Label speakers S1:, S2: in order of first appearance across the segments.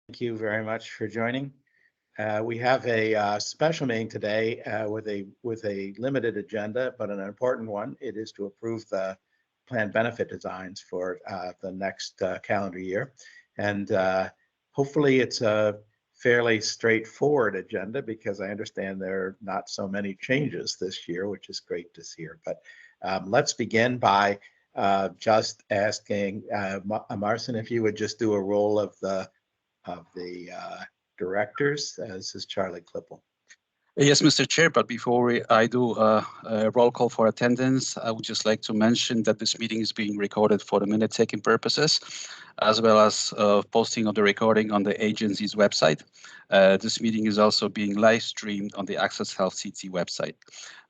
S1: Thank you very much for joining. We have a special meeting today with a limited agenda, but an important one. It is to approve the plan benefit designs for the next calendar year. And hopefully it's a fairly straightforward agenda because I understand there are not so many changes this year, which is great to hear. But let's begin by just asking Marcin, if you would just do a roll of the directors. This is Charlie Klippel.
S2: Yes, Mr. Chair, but before I do a roll call for attendance, I would just like to mention that this meeting is being recorded for the minute-taking purposes, as well as posting of the recording on the agency's website. This meeting is also being live streamed on the Access AHCT website.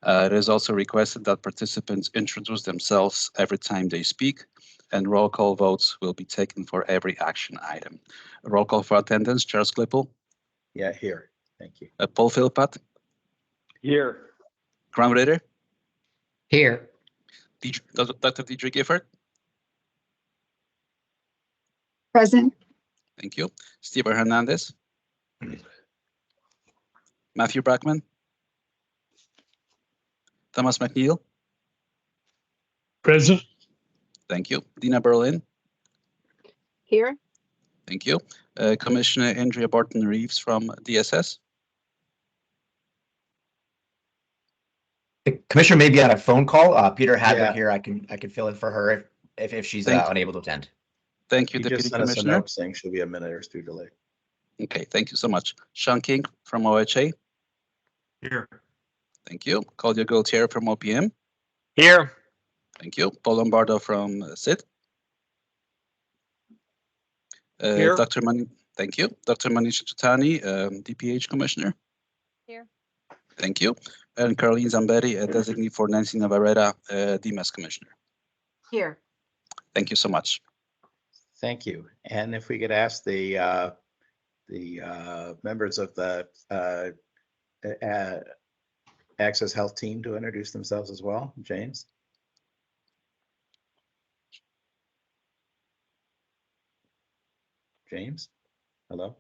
S2: It is also requested that participants introduce themselves every time they speak, and roll call votes will be taken for every action item. A roll call for attendance, Charles Klippel.
S1: Yeah, here. Thank you.
S2: Paul Philpott.
S3: Here.
S2: Graham Ritter.
S4: Here.
S2: Dr. Deidre Gifford.
S5: Present.
S2: Thank you. Steve Hernandez. Matthew Brackman. Thomas McNeil.
S3: Present.
S2: Thank you. Dina Berlin.
S5: Here.
S2: Thank you. Commissioner Andrea Barton-Reeves from DSS.
S4: The commissioner may be on a phone call. Peter Hadley
S1: Yeah.
S4: here. I can fill in for her if she's
S2: Thank you.
S4: unable to attend.
S2: Thank you,
S1: You
S2: Deputy
S1: just sent us a
S2: Commissioner.
S1: note saying she'll be a minute or two delayed.
S2: Okay, thank you so much. Sean King from OHA.
S3: Here.
S2: Thank you. Claudia Gaultier from OPM.
S3: Here.
S2: Thank you. Paul Lombardo from SID.
S3: Here.
S2: Thank you. Dr. Manisha Chitani, DPH Commissioner.
S5: Here.
S2: Thank you. And Caroline Zambetti, designee for Nancy Navarrete, DMS Commissioner.
S5: Here.
S2: Thank you so much.
S1: Thank you. And if we could ask the members of the Access Health team to introduce themselves as well. James. James, hello.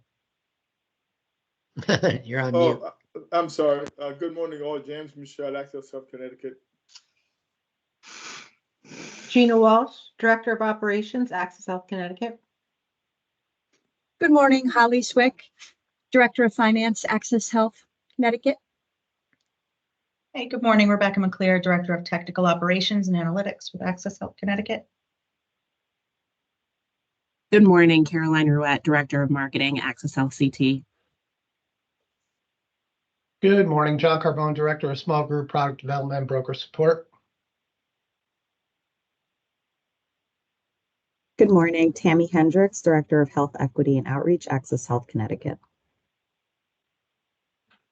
S4: You're on mute.
S6: I'm sorry. Good morning, all. James Michelle, Access Health Connecticut.
S7: Gina Walsh, Director of Operations, Access Health Connecticut.
S5: Good morning, Holly Swick, Director of Finance, Access Health, Connecticut.
S8: Hey, good morning. Rebecca McClear, Director of Technical Operations and Analytics with Access Health Connecticut.
S9: Good morning, Caroline Ruette, Director of Marketing, Access Health CT.
S10: Good morning, John Carbone, Director of Small Group Product Development and Broker Support.
S9: Good morning, Tammy Hendricks, Director of Health Equity and Outreach, Access Health Connecticut.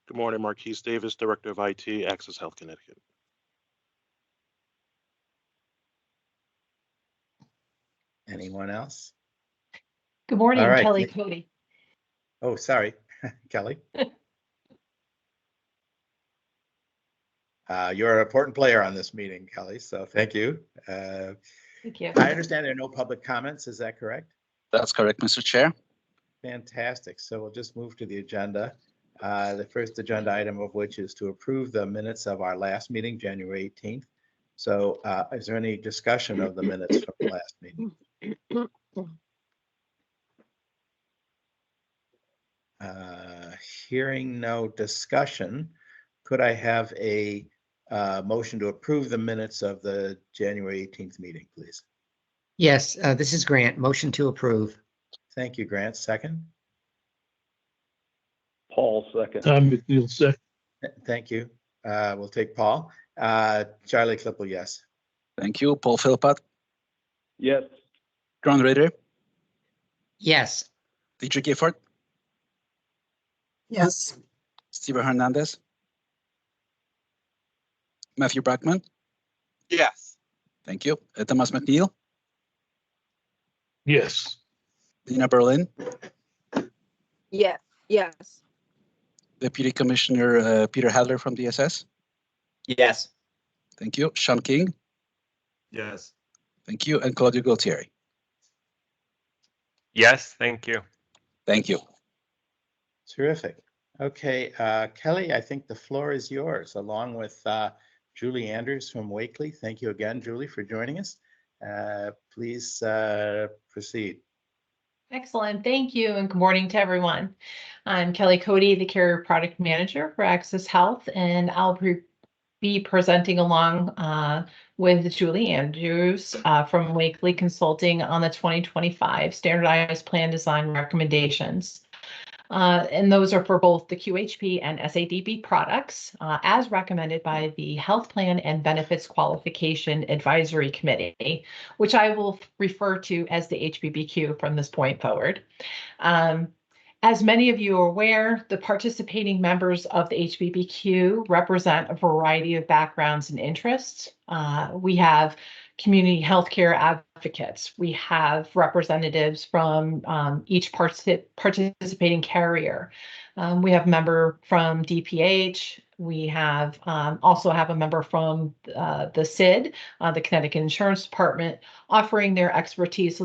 S11: Good morning, Marquise Davis, Director of IT, Access Health Connecticut.
S1: Anyone else?
S8: Good morning,
S1: All right.
S8: Kelly Cody.
S1: Oh, sorry, Kelly. You're an important player on this meeting, Kelly, so thank you.
S8: Thank you.
S1: I understand there are no public comments. Is that correct?
S2: That's correct, Mr. Chair.
S1: Fantastic. So we'll just move to the agenda. The first agenda item of which is to approve the minutes of our last meeting, January 18th. So is there any discussion of the minutes from the last meeting? Hearing no discussion, could I have a motion to approve the minutes of the January 18th meeting, please?
S4: Yes, this is Grant. Motion to approve.
S1: Thank you, Grant. Second.
S3: Paul, second.
S6: McNeil, second.
S1: Thank you. We'll take Paul. Charlie Klippel, yes.
S2: Thank you. Paul Philpott.
S3: Yes.
S2: Graham Ritter.
S4: Yes.
S2: Deidre Gifford.
S5: Yes.
S2: Steve Hernandez. Matthew Brackman.
S11: Yes.
S2: Thank you. Thomas McNeil.
S6: Yes.
S2: Dina Berlin.
S5: Yes. Yes.
S2: Deputy Commissioner Peter Hadler from DSS.
S4: Yes.
S2: Thank you. Sean King.
S3: Yes.
S2: Thank you. And Claudia Gaultieri.
S3: Yes, thank you.
S2: Thank you.
S1: Terrific. Okay, Kelly, I think the floor is yours, along with Julie Anders from Wakely. Thank you again, Julie, for joining us. Please proceed.
S12: Excellent. Thank you, and good morning to everyone. I'm Kelly Cody, the Carrier Product Manager for Access Health, and I'll be presenting along with Julie Andrews from Wakely Consulting on the 2025 Standardized Plan Design Recommendations. And those are for both the QHP and SADB products, as recommended by the Health Plan and Benefits Qualification Advisory Committee, which I will refer to as the HBBQ from this point forward. As many of you are aware, the participating members of the HBBQ represent a variety of backgrounds and interests. We have community healthcare advocates. We have representatives from each participating carrier. We have a member from DPH. We have also have a member from the CID, the Connecticut Insurance Department, offering their expertise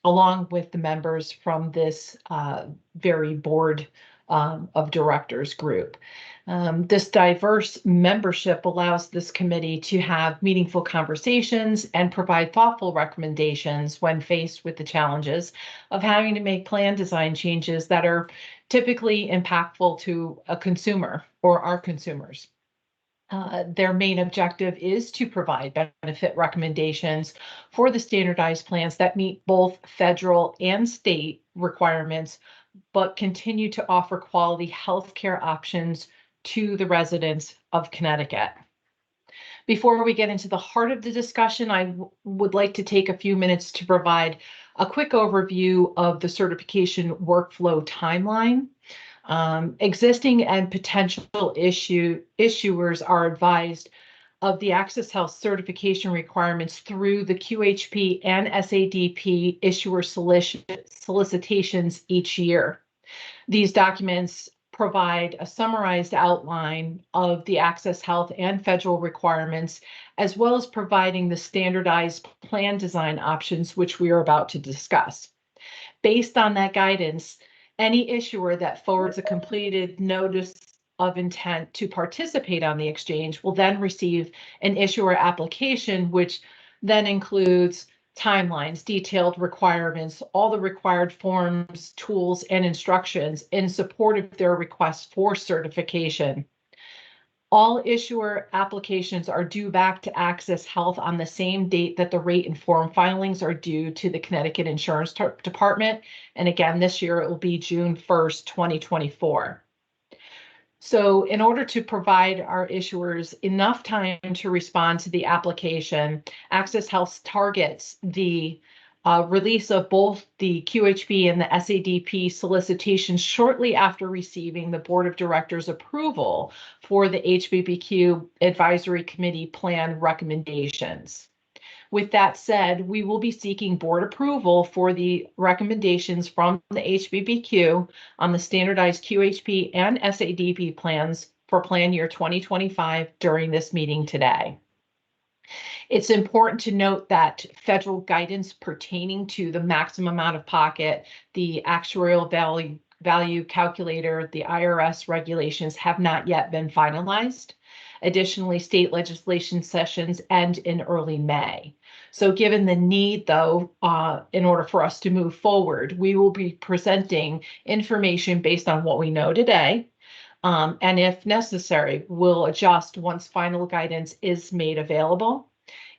S12: along with the members from this very board of directors group. This diverse membership allows this committee to have meaningful conversations and provide thoughtful recommendations when faced with the challenges of having to make plan design changes that are typically impactful to a consumer or our consumers. Their main objective is to provide benefit recommendations for the standardized plans that meet both federal and state requirements, but continue to offer quality healthcare options to the residents of Connecticut. Before we get into the heart of the discussion, I would like to take a few minutes to provide a quick overview of the certification workflow timeline. Existing and potential issuers are advised of the Access Health certification requirements through the QHP and SADP issuer solicitations each year. These documents provide a summarized outline of the Access Health and federal requirements, as well as providing the standardized plan design options, which we are about to discuss. Based on that guidance, any issuer that forwards a completed notice of intent to participate on the exchange will then receive an issuer application, which then includes timelines, detailed requirements, all the required forms, tools, and instructions in support of their request for certification. All issuer applications are due back to Access Health on the same date that the rate and form filings are due to the Connecticut Insurance Department. And again, this year it will be June 1st, 2024. So in order to provide our issuers enough time to respond to the application, Access Health targets the release of both the QHP and the SADP solicitations shortly after receiving the Board of Directors approval for the HBBQ Advisory Committee plan recommendations. With that said, we will be seeking board approval for the recommendations from the HBBQ on the standardized QHP and SADP plans for plan year 2025 during this meeting today. It's important to note that federal guidance pertaining to the maximum out of pocket, the actuarial value calculator, the IRS regulations have not yet been finalized. Additionally, state legislation sessions end in early May. So given the need, though, in order for us to move forward, we will be presenting information based on what we know today. And if necessary, we'll adjust once final guidance is made available.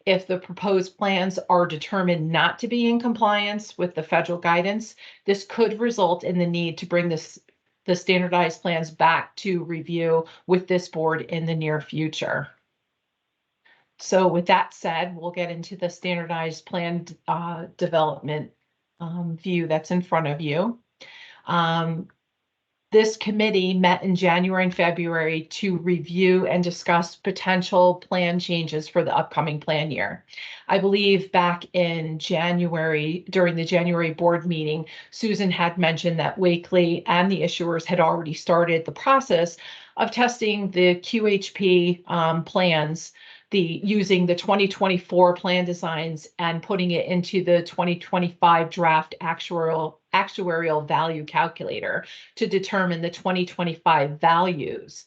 S12: If the proposed plans are determined not to be in compliance with the federal guidance, this could result in the need to bring the standardized plans back to review with this board in the near future. So with that said, we'll get into the standardized plan development view that's in front of you. This committee met in January and February to review and discuss potential plan changes for the upcoming plan year. I believe back in January, during the January board meeting, Susan had mentioned that Wakely and the issuers had already started the process of testing the QHP plans, using the 2024 plan designs and putting it into the 2025 draft actuarial value calculator to determine the 2025 values.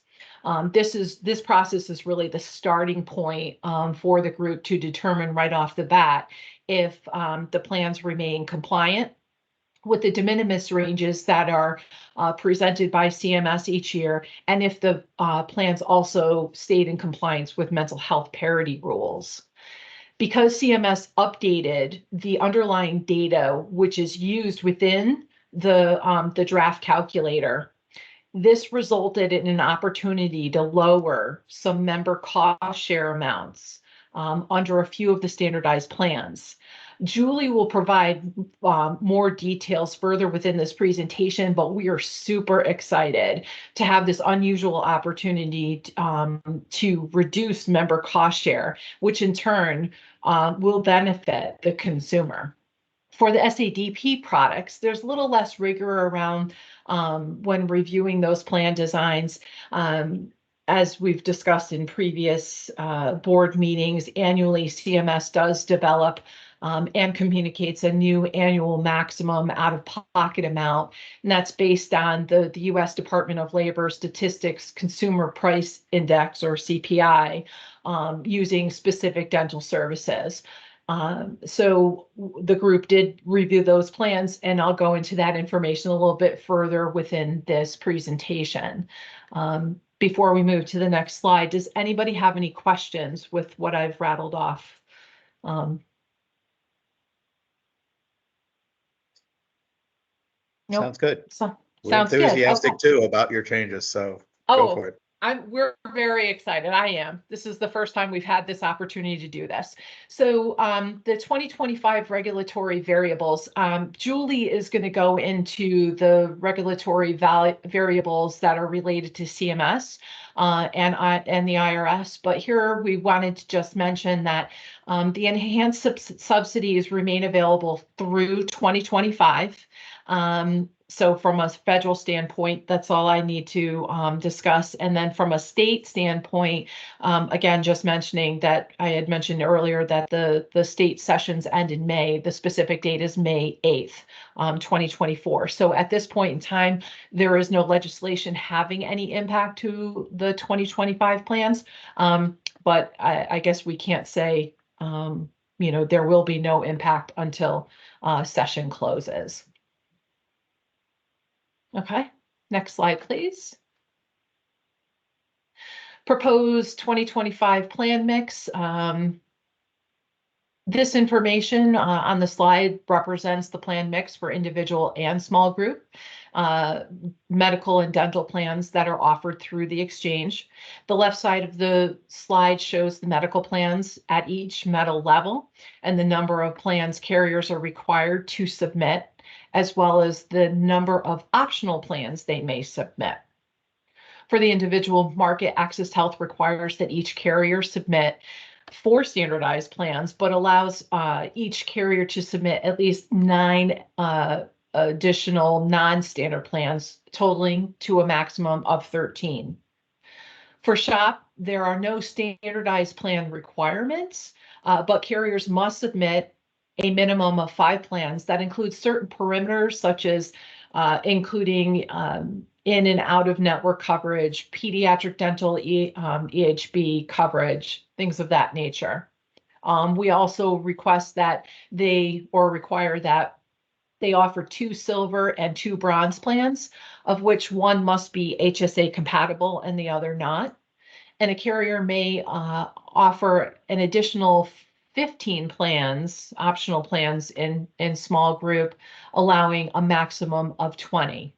S12: This process is really the starting point for the group to determine right off the bat if the plans remain compliant with the de minimis ranges that are presented by CMS each year, and if the plans also stayed in compliance with mental health parity rules. Because CMS updated the underlying data, which is used within the draft calculator, this resulted in an opportunity to lower some member cost share amounts under a few of the standardized plans. Julie will provide more details further within this presentation, but we are super excited to have this unusual opportunity to reduce member cost share, which in turn will benefit the consumer. For the SADP products, there's a little less rigor around when reviewing those plan designs. As we've discussed in previous board meetings, annually CMS does develop and communicates a new annual maximum out-of-pocket amount, and that's based on the U.S. Department of Labor Statistics Consumer Price Index, or CPI, using specific dental services. So the group did review those plans, and I'll go into that information a little bit further within this presentation. Before we move to the next slide, does anybody have any questions with what I've rattled off? Nope.
S1: Sounds good. We're
S12: Sounds good.
S1: enthusiastic
S12: Okay.
S1: too about your changes, so go for it.
S12: We're very excited. I am. This is the first time we've had this opportunity to do this. So the 2025 regulatory variables, Julie is going to go into the regulatory variables that are related to CMS and the IRS. But here we wanted to just mention that the enhanced subsidies remain available through 2025. So from a federal standpoint, that's all I need to discuss. And then from a state standpoint, again, just mentioning that I had mentioned earlier that the state sessions end in May. The specific date is May 8th, 2024. So at this point in time, there is no legislation having any impact to the 2025 plans. But I guess we can't say, there will be no impact until session closes. Okay, next slide, please. Proposed 2025 plan mix. This information on the slide represents the plan mix for individual and small group medical and dental plans that are offered through the exchange. The left side of the slide shows the medical plans at each metal level and the number of plans carriers are required to submit, as well as the number of optional plans they may submit. For the individual market, Access Health requires that each carrier submit 4 standardized plans, but allows each carrier to submit at least 9 additional non-standard plans, totaling to a maximum of 13. For SHOP, there are no standardized plan requirements, but carriers must submit a minimum of 5 plans that include certain perimeters, such as including in and out of network coverage, pediatric dental EHB coverage, things of that nature. We also request that require that they offer 2 silver and 2 bronze plans, of which one must be HSA compatible and the other not. And a carrier may offer an additional 15 plans, optional plans in small group, allowing a maximum of 20.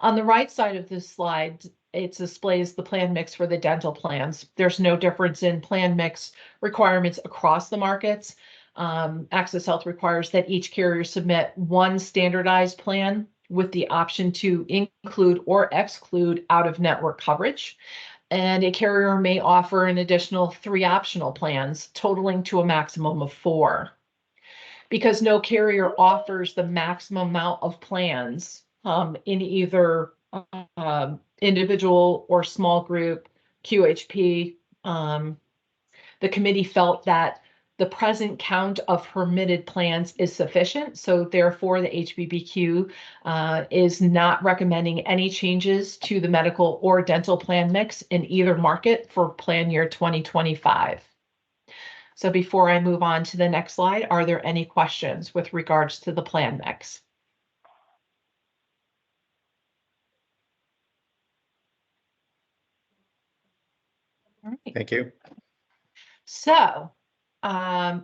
S12: On the right side of this slide, it displays the plan mix for the dental plans. There's no difference in plan mix requirements across the markets. Access Health requires that each carrier submit 1 standardized plan with the option to include or exclude out-of-network coverage. And a carrier may offer an additional 3 optional plans, totaling to a maximum of 4. Because no carrier offers the maximum amount of plans in either individual or small group, QHP, The committee felt that the present count of permitted plans is sufficient, so therefore the HBBQ is not recommending any changes to the medical or dental plan mix in either market for plan year 2025. So before I move on to the next slide, are there any questions with regards to the plan mix? All right.
S1: Thank you.
S12: So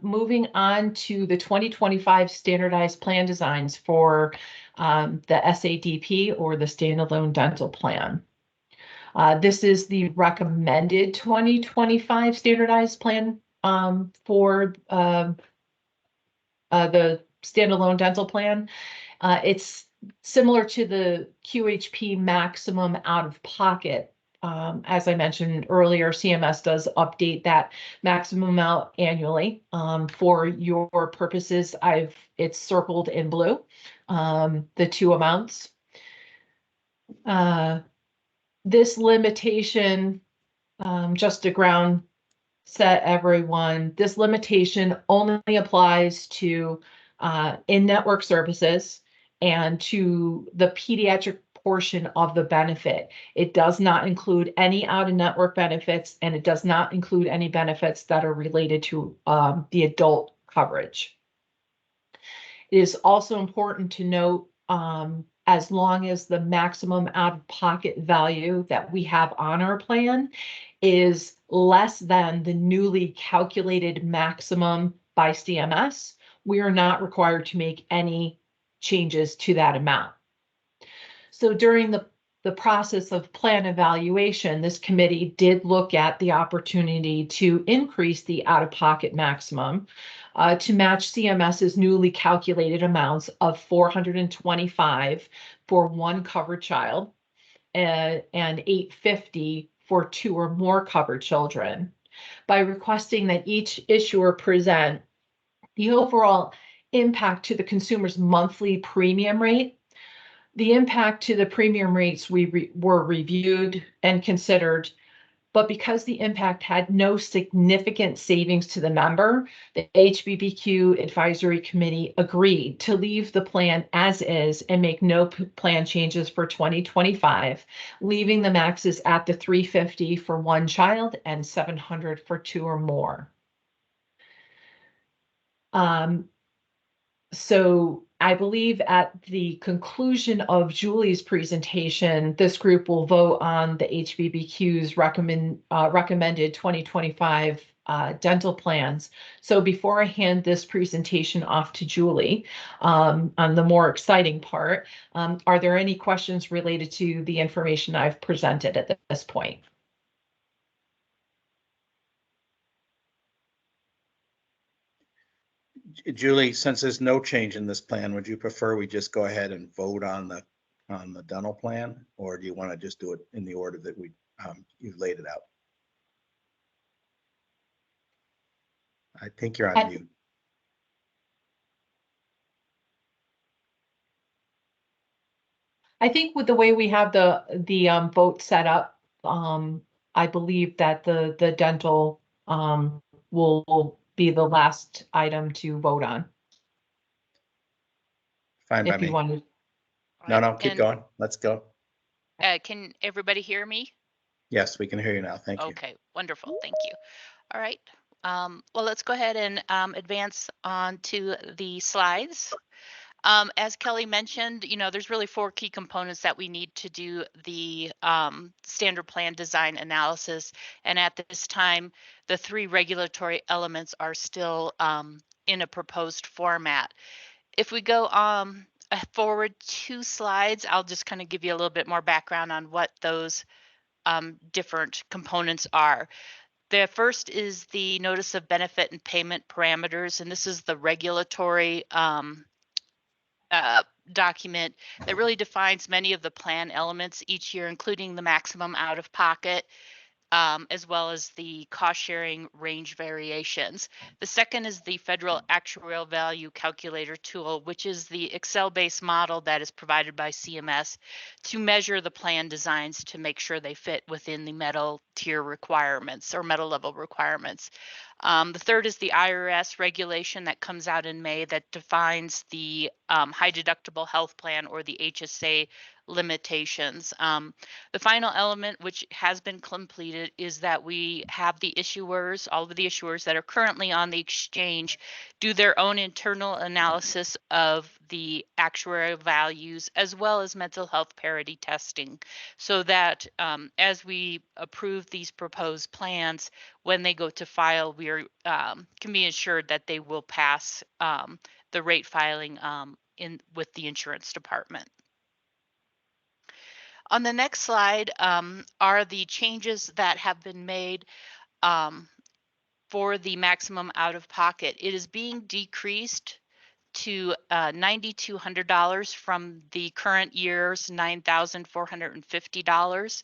S12: moving on to the 2025 standardized plan designs for the SADP or the standalone dental plan. This is the recommended 2025 standardized plan for the standalone dental plan. It's similar to the QHP maximum out of pocket. As I mentioned earlier, CMS does update that maximum amount annually. For your purposes, it's circled in blue, the two amounts. This limitation, just to ground set everyone, this limitation only applies to in-network services and to the pediatric portion of the benefit. It does not include any out-of-network benefits, and it does not include any benefits that are related to the adult coverage. It is also important to note, as long as the maximum out-of-pocket value that we have on our plan is less than the newly calculated maximum by CMS, we are not required to make any changes to that amount. So during the process of plan evaluation, this committee did look at the opportunity to increase the out-of-pocket maximum to match CMS's newly calculated amounts of $425 for one covered child and $850 for two or more covered children, by requesting that each issuer present the overall impact to the consumer's monthly premium rate. The impact to the premium rates were reviewed and considered, but because the impact had no significant savings to the member, the HBBQ Advisory Committee agreed to leave the plan as is and make no plan changes for 2025, leaving the maxes at the $350 for one child and $700 for two or more. So I believe at the conclusion of Julie's presentation, this group will vote on the HBBQ's recommended 2025 dental plans. So before I hand this presentation off to Julie, on the more exciting part, are there any questions related to the information I've presented at this point?
S1: Julie, since there's no change in this plan, would you prefer we just go ahead and vote on the dental plan, or do you want to just do it in the order that you've laid it out? I think you're on mute.
S12: I think with the way we have the vote set up, I believe that the dental will be the last item to vote on.
S1: Fine by
S12: If you
S1: me.
S12: wanted.
S1: No, keep going. Let's go.
S13: Can everybody hear me?
S1: Yes, we can hear you now. Thank you.
S13: Okay, wonderful. Thank you. All right. Well, let's go ahead and advance on to the slides. As Kelly mentioned, there's really 4 key components that we need to do the standard plan design analysis. And at this time, the 3 regulatory elements are still in a proposed format. If we go forward 2 slides, I'll just kind of give you a little bit more background on what those different components are. The first is the notice of benefit and payment parameters, and this is the regulatory document that really defines many of the plan elements each year, including the maximum out of pocket. as well as the cost sharing range variations. The second is the Federal Actuarial Value Calculator tool, which is the Excel-based model that is provided by CMS to measure the plan designs to make sure they fit within the metal tier requirements or metal level requirements. The third is the IRS regulation that comes out in May that defines the high deductible health plan, or the HSA limitations. The final element, which has been completed, is that we have the issuers, all of the issuers that are currently on the exchange, do their own internal analysis of the actuarial values as well as mental health parity testing, so that as we approve these proposed plans, when they go to file, we are can be assured that they will pass the rate filing in with the insurance department. On the next slide are the changes that have been made for the maximum out of pocket. It is being decreased to $9,200 from the current year's $9,450,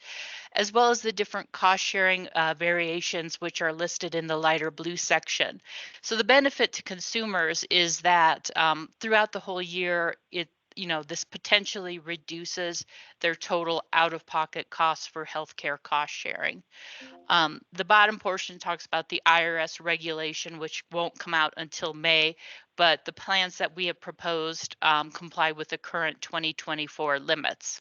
S13: as well as the different cost sharing variations, which are listed in the lighter blue section. So the benefit to consumers is that throughout the whole year, this potentially reduces their total out-of-pocket costs for healthcare cost sharing. The bottom portion talks about the IRS regulation, which won't come out until May, but the plans that we have proposed comply with the current 2024 limits.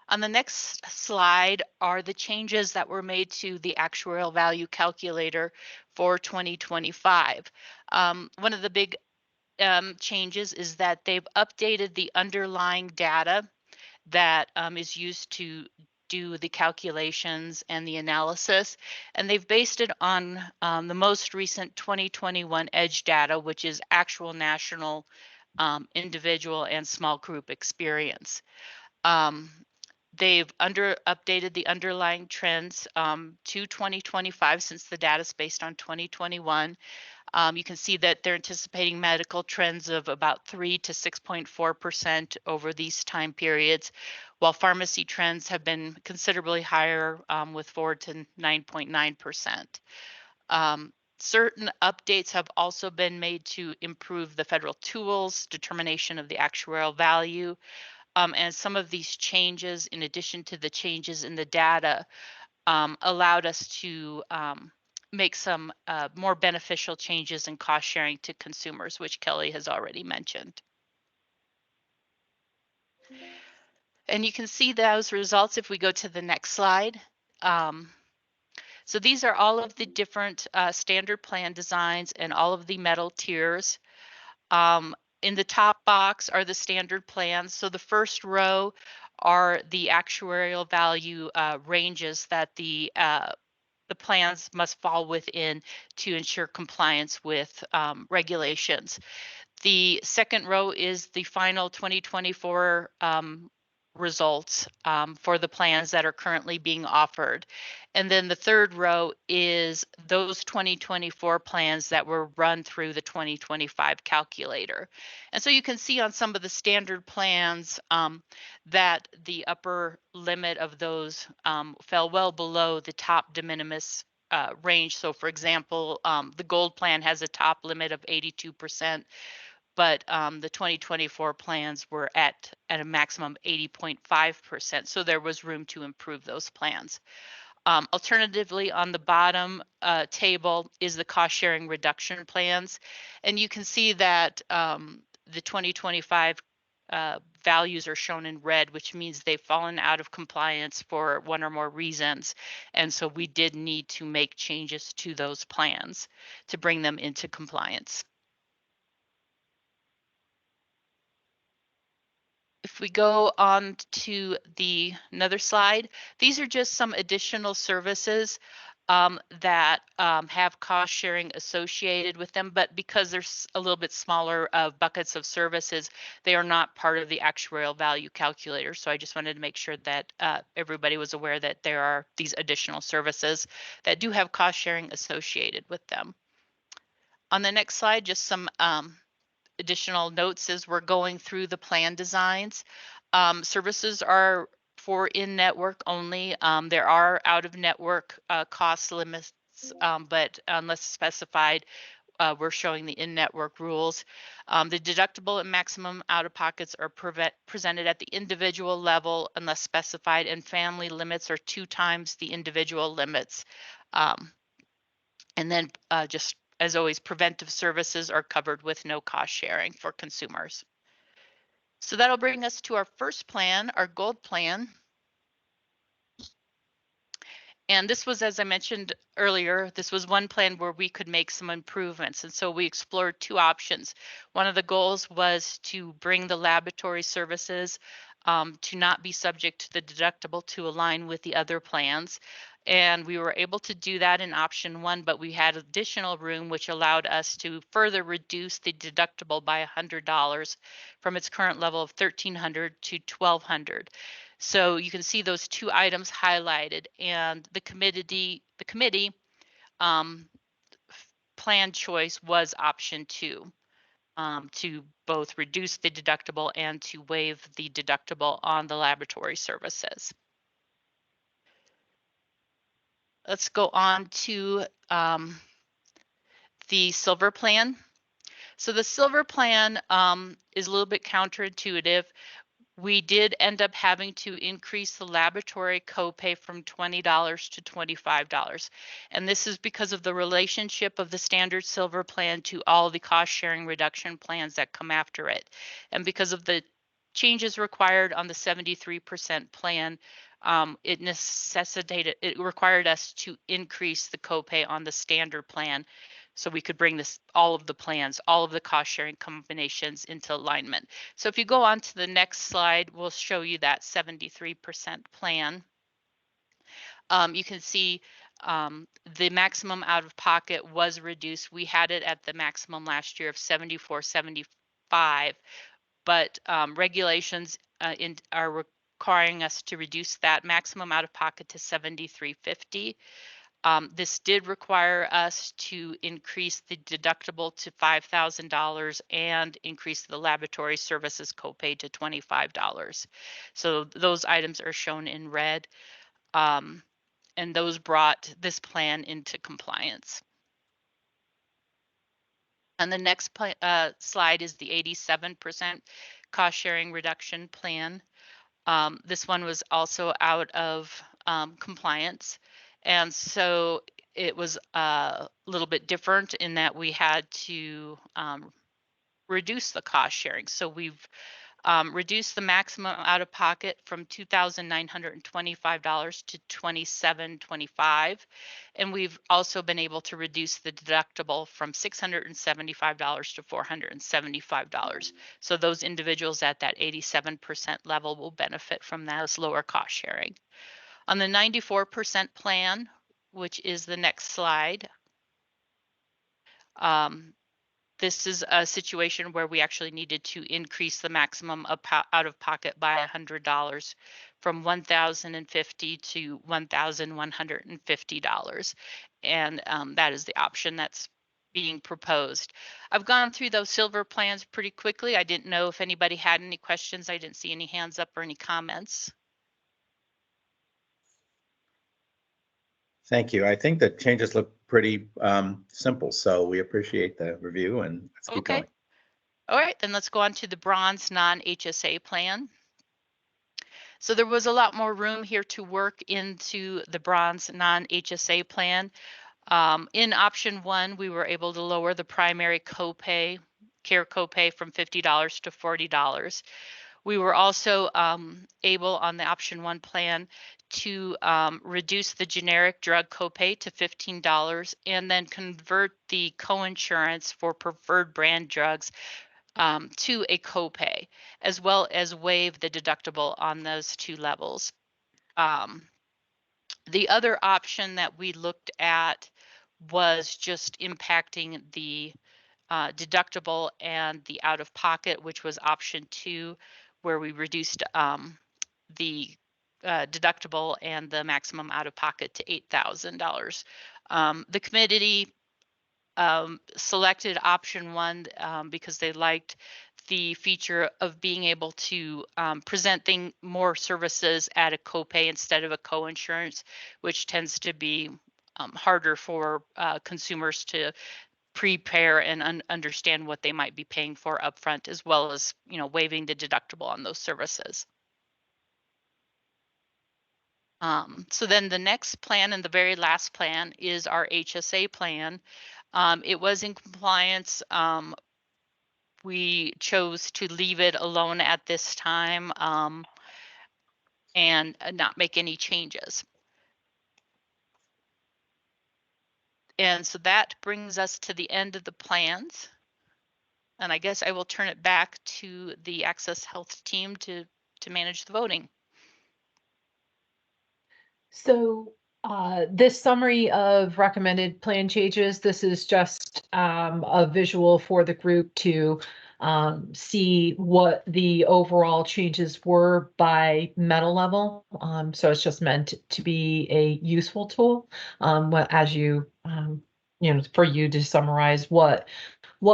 S13: On the next slide are the changes that were made to the actuarial value calculator for 2025. One of the big changes is that they've updated the underlying data that is used to do the calculations and the analysis, and they've based it on the most recent 2021 EDGE data, which is actual national, individual, and small group experience. They've updated the underlying trends to 2025, since the data is based on 2021. You can see that they're anticipating medical trends of about 3 to 6.4% over these time periods, while pharmacy trends have been considerably higher with 4 to 9.9%. Certain updates have also been made to improve the federal tools, determination of the actuarial value, and some of these changes, in addition to the changes in the data, allowed us to make some more beneficial changes in cost sharing to consumers, which Kelly has already mentioned. And you can see those results if we go to the next slide. So these are all of the different standard plan designs and all of the metal tiers. In the top box are the standard plans. So the first row are the actuarial value ranges that the plans must fall within to ensure compliance with regulations. The second row is the final 2024 results for the plans that are currently being offered. And then the third row is those 2024 plans that were run through the 2025 calculator. And so you can see on some of the standard plans that the upper limit of those fell well below the top de minimis range. So for example, the gold plan has a top limit of 82%. But the 2024 plans were at a maximum 80.5%. So there was room to improve those plans. Alternatively, on the bottom table is the cost sharing reduction plans. And you can see that the 2025 values are shown in red, which means they've fallen out of compliance for one or more reasons. And so we did need to make changes to those plans to bring them into compliance. If we go on to another slide, these are just some additional services that have cost sharing associated with them, but because there's a little bit smaller buckets of services, they are not part of the actuarial value calculator. So I just wanted to make sure that everybody was aware that there are these additional services that do have cost sharing associated with them. On the next slide, just some additional notes as we're going through the plan designs. Services are for in-network only. There are out-of-network cost limits, but unless specified, we're showing the in-network rules. The deductible and maximum out-of-pockets are presented at the individual level unless specified, and family limits are 2 times the individual limits. And then just as always, preventive services are covered with no cost sharing for consumers. So that'll bring us to our first plan, our gold plan. And this was, as I mentioned earlier, this was one plan where we could make some improvements. And so we explored 2 options. One of the goals was to bring the laboratory services to not be subject to the deductible to align with the other plans. And we were able to do that in option 1, but we had additional room, which allowed us to further reduce the deductible by $100 from its current level of $1,300 to $1,200. So you can see those 2 items highlighted, and the committee plan choice was option 2, to both reduce the deductible and to waive the deductible on the laboratory services. Let's go on to the silver plan. So the silver plan is a little bit counterintuitive. We did end up having to increase the laboratory copay from $20 to $25. And this is because of the relationship of the standard silver plan to all the cost sharing reduction plans that come after it. And because of the changes required on the 73% plan, it required us to increase the copay on the standard plan, so we could bring all of the plans, all of the cost sharing combinations into alignment. So if you go on to the next slide, we'll show you that 73% plan. You can see the maximum out of pocket was reduced. We had it at the maximum last year of $74.75, but regulations are requiring us to reduce that maximum out of pocket to $73.50. This did require us to increase the deductible to $5,000 and increase the laboratory services copay to $25. So those items are shown in red, and those brought this plan into compliance. And the next slide is the 87% cost sharing reduction plan. This one was also out of compliance. And so it was a little bit different in that we had to reduce the cost sharing. So we've reduced the maximum out of pocket from $2,925 to $2,725. And we've also been able to reduce the deductible from $675 to $475. So those individuals at that 87% level will benefit from those lower cost sharing. On the 94% plan, which is the next slide, this is a situation where we actually needed to increase the maximum out of pocket by $100 from $1,050 to $1,150. And that is the option that's being proposed. I've gone through those silver plans pretty quickly. I didn't know if anybody had any questions. I didn't see any hands up or any comments.
S1: Thank you. I think the changes look pretty simple, so we appreciate the review, and let's keep going.
S13: All right, then let's go on to the bronze non-HSA plan. So there was a lot more room here to work into the bronze non-HSA plan. In option 1, we were able to lower the primary copay, care copay from $50 to $40. We were also able on the option 1 plan to reduce the generic drug copay to $15 and then convert the coinsurance for preferred brand drugs to a copay, as well as waive the deductible on those 2 levels. The other option that we looked at was just impacting the deductible and the out of pocket, which was option 2, where we reduced the deductible and the maximum out of pocket to $8,000. The committee selected option 1 because they liked the feature of being able to present more services at a copay instead of a co-insurance, which tends to be harder for consumers to prepare and understand what they might be paying for upfront, as well as, waiving the deductible on those services. So then the next plan and the very last plan is our HSA plan. It was in compliance. We chose to leave it alone at this time and not make any changes. And so that brings us to the end of the plans. And I guess I will turn it back to the Access Health team to manage the voting.
S12: So this summary of recommended plan changes, this is just a visual for the group to see what the overall changes were by meta level. So it's just meant to be a useful tool as you, for you to summarize what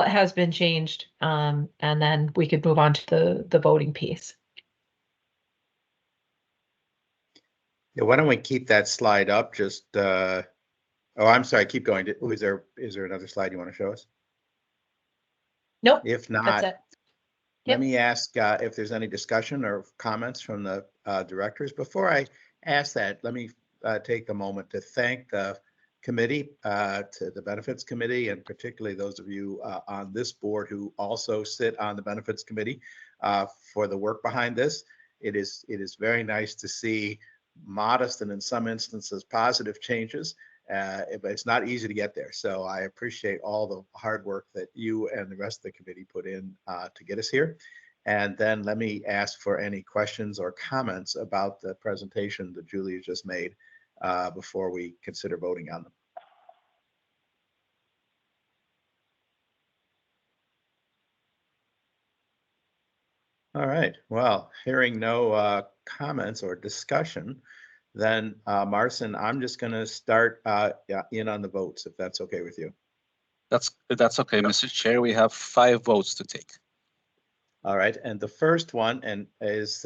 S12: has been changed, and then we could move on to the voting piece.
S1: Yeah, why don't we keep that slide up? Just, oh, I'm sorry, keep going. Is there another slide you want to show us?
S12: Nope.
S1: If
S12: That's
S1: not,
S12: it.
S1: let
S12: Yep.
S1: me ask if there's any discussion or comments from the directors. Before I ask that, let me take a moment to thank the committee, to the benefits committee, and particularly those of you on this board who also sit on the benefits committee for the work behind this. It is very nice to see modest and in some instances positive changes, but it's not easy to get there. So I appreciate all the hard work that you and the rest of the committee put in to get us here. And then let me ask for any questions or comments about the presentation that Julie just made before we consider voting on them. All right, well, hearing no comments or discussion, then Marcin, I'm just going to start in on the votes, if that's okay with you.
S2: That's okay, Mr. Chair. We have 5 votes to take.
S1: All right, and the first one is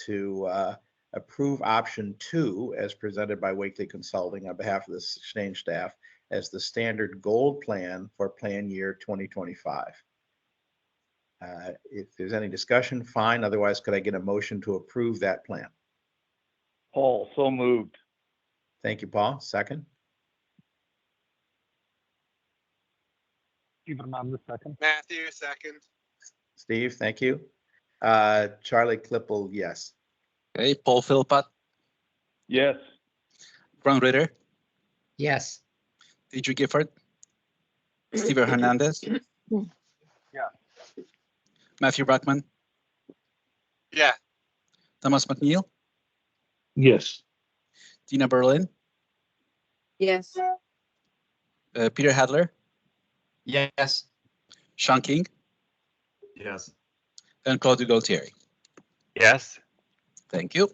S1: to approve option 2 as presented by Wakely Consulting on behalf of the exchange staff as the standard gold plan for plan year 2025. If there's any discussion, fine. Otherwise, could I get a motion to approve that plan?
S3: Paul, so moved.
S1: Thank you, Paul. Second.
S10: Steve Hernandez, second.
S11: Matthew, second.
S1: Steve, thank you. Charlie Klippel, yes.
S2: Okay, Paul Philpott,
S3: Yes.
S2: Ron Ritter,
S10: Yes.
S2: Deidre Gifford, Steven Hernandez,
S10: Yeah.
S2: Matthew Brackman,
S11: Yeah.
S2: Thomas McNeil,
S3: Yes.
S2: Dina Berlin,
S9: Yes.
S2: Peter Hadler,
S4: Yes.
S2: Sean King,
S3: Yes.
S2: and Claudio Galtieri.
S3: Yes.
S2: Thank you.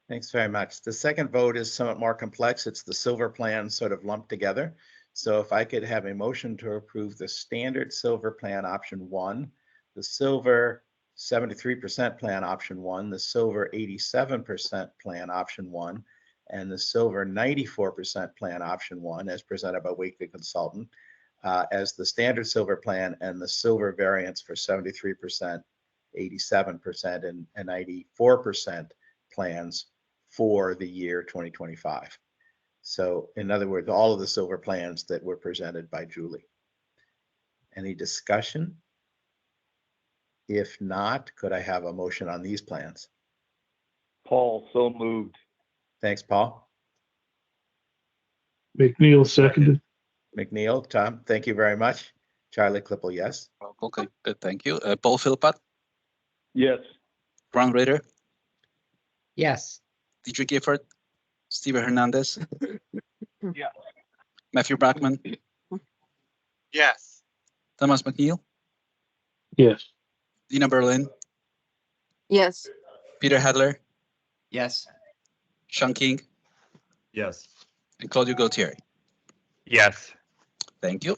S1: Thanks very much. The second vote is somewhat more complex. It's the silver plan sort of lumped together. So if I could have a motion to approve the standard silver plan option 1, the silver 73% plan option 1, the silver 87% plan option 1, and the silver 94% plan option 1 as presented by Wakely Consultant as the standard silver plan, and the silver variants for 73%, 87%, and 94% plans for the year 2025. So in other words, all of the silver plans that were presented by Julie. Any discussion? If not, could I have a motion on these plans?
S3: Paul, so moved.
S1: Thanks, Paul.
S3: McNeil, seconded.
S1: McNeil, Tom, thank you very much. Charlie Klippel, yes.
S2: Okay, good, thank you. Paul Philpott,
S3: Yes.
S2: Ron Ritter,
S10: Yes.
S2: Deidre Gifford, Steven Hernandez,
S10: Yeah.
S2: Matthew Brackman,
S11: Yes.
S2: Thomas McNeil,
S3: Yes.
S2: Dina Berlin,
S9: Yes.
S2: Peter Hadler,
S4: Yes.
S2: Sean King,
S3: Yes.
S2: and Claudio Galtieri.
S3: Yes.
S2: Thank you.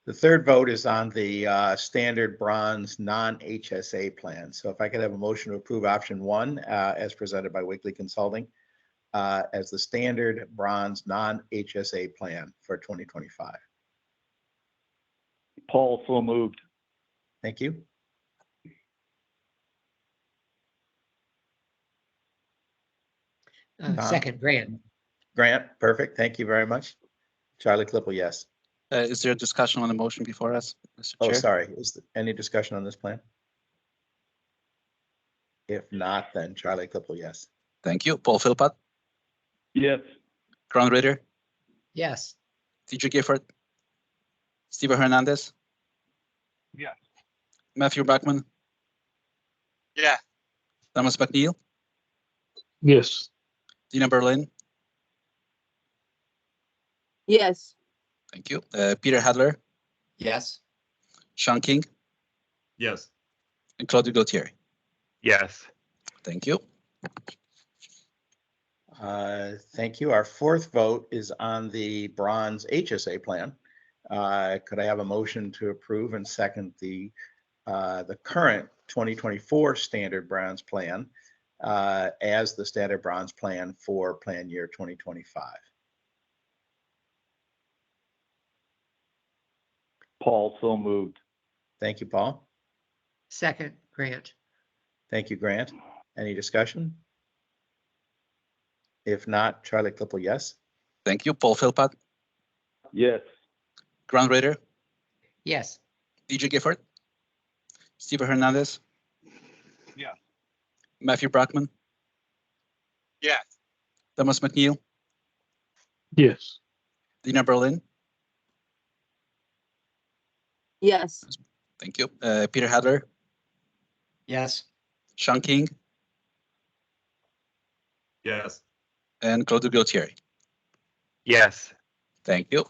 S1: The third vote is on the standard bronze non-HSA plan. So if I could have a motion to approve option 1 as presented by Wigley Consulting as the standard bronze non-HSA plan for 2025.
S3: Paul, so moved.
S1: Thank you. Tom?
S14: Second, Grant.
S1: Grant, perfect. Thank you very much. Charlie Clipple, yes.
S2: Is there a discussion on the motion before us, Mr.
S1: Oh,
S2: Chair?
S1: sorry. Is there any discussion on this plan? If not, then Charlie Clipple, yes.
S2: Thank you. Paul Philpott,
S3: Yes.
S2: Grant Ritter,
S14: Yes.
S2: TJ Gifford, Steve Hernandez,
S3: Yes.
S2: Matthew Bachman,
S11: Yeah.
S2: Thomas McNeil,
S3: Yes.
S2: Dina Berlin.
S9: Yes.
S2: Thank you. Peter Hadler,
S14: Yes.
S2: Sean King,
S11: Yes.
S2: and Claudio Gautier.
S11: Yes.
S2: Thank you.
S1: Thank you. Our fourth vote is on the bronze HSA plan. Could I have a motion to approve and second the current 2024 standard bronze plan as the standard bronze plan for plan year 2025?
S3: Paul, so moved.
S1: Thank you, Paul.
S14: Second, Grant.
S1: Thank you, Grant. Any discussion? If not, Charlie Clipple, yes.
S2: Thank you. Paul Philpott,
S3: Yes.
S2: Grant Ritter,
S14: Yes.
S2: TJ Gifford, Steve Hernandez,
S3: Yes.
S2: Matthew Bachman,
S11: Yes.
S2: Thomas McNeil,
S3: Yes.
S2: Dina Berlin.
S9: Yes.
S2: Thank you. Peter Hadler,
S14: Yes.
S2: Sean King,
S11: Yes.
S2: and Claudio Gautier.
S11: Yes.
S2: Thank you.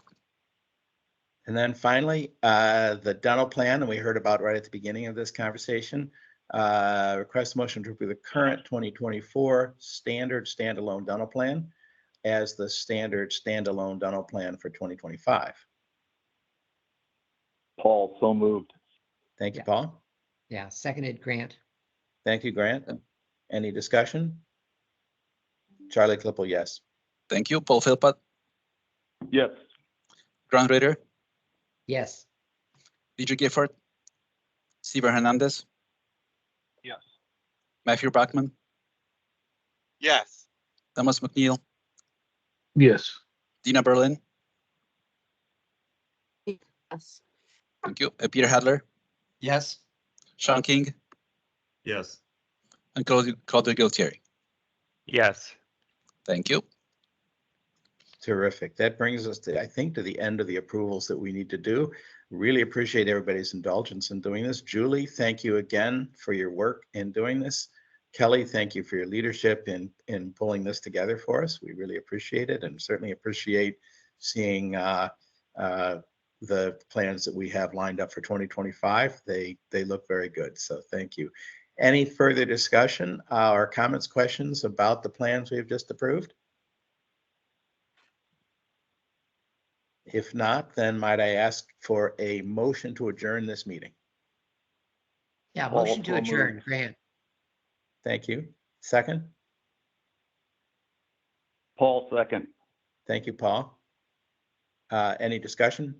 S1: And then finally, the dental plan, and we heard about right at the beginning of this conversation. Request motion to approve the current 2024 standard standalone dental plan as the standard standalone dental plan for 2025.
S3: Paul, so moved.
S1: Thank you,
S14: Yeah.
S1: Paul.
S14: Yeah. Seconded, Grant.
S1: Thank you, Grant. Any discussion? Charlie Clipple, yes.
S2: Thank you. Paul Philpott,
S3: Yes.
S2: Grant Ritter,
S14: Yes.
S2: TJ Gifford, Steve Hernandez,
S3: Yes.
S2: Matthew Bachman,
S11: Yes.
S2: Thomas McNeil,
S3: Yes.
S2: Dina Berlin.
S9: Yes.
S2: Thank you. Peter Hadler,
S14: Yes.
S2: Sean King,
S11: Yes.
S2: and Claudio Gautier.
S11: Yes.
S2: Thank you.
S1: Terrific. That brings us to, I think, to the end of the approvals that we need to do. Really appreciate everybody's indulgence in doing this. Julie, thank you again for your work in doing this. Kelly, thank you for your leadership in pulling this together for us. We really appreciate it and certainly appreciate seeing the plans that we have lined up for 2025. They look very good. So thank you. Any further discussion or comments, questions about the plans we've just approved? If not, then might I ask for a motion to adjourn this meeting?
S14: Yeah.
S3: Paul,
S14: Motion to
S3: so
S14: adjourn,
S3: moved.
S14: Grant.
S1: Thank you. Second?
S3: Paul, second.
S1: Thank you, Paul. Any discussion?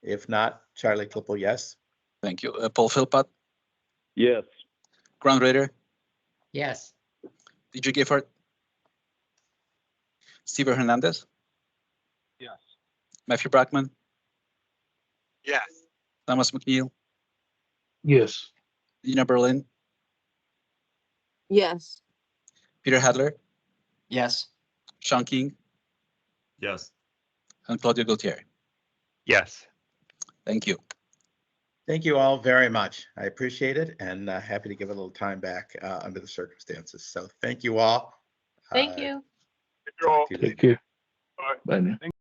S1: If not, Charlie Clipple, yes.
S2: Thank you. Paul Philpott,
S3: Yes.
S2: Grant Ritter,
S14: Yes.
S2: TJ Gifford, Steve Hernandez,
S3: Yes.
S2: Matthew Bachman,
S11: Yes.
S2: Thomas McNeil,
S3: Yes.
S2: Dina Berlin,
S9: Yes.
S2: Peter Hadler,
S14: Yes.
S2: Sean King,
S11: Yes.
S2: and Claudio Gautier.
S11: Yes.
S2: Thank you.
S1: Thank you all very much. I appreciate it and happy to give a little time back under the circumstances. So thank you all.
S12: Thank you.
S1: Talk to you later.
S3: Take care. Bye now.